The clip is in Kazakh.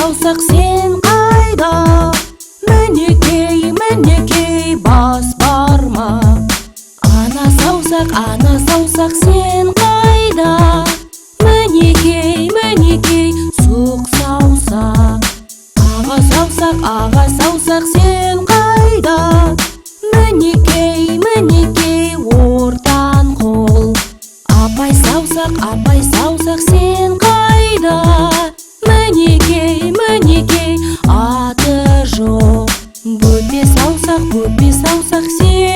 саусақ сен қайда? Мінекей, мінекей, бас бармақ. Ана саусақ сен қайда? Мінекей, мінекей, сұқ саусақ. Аға саусақ сен қайда? Мінекей, мінекей, ортан қол. Апай саусақ сен қайда? Мінекей, мінекей, аты жоқ. Бөпе саусақ сен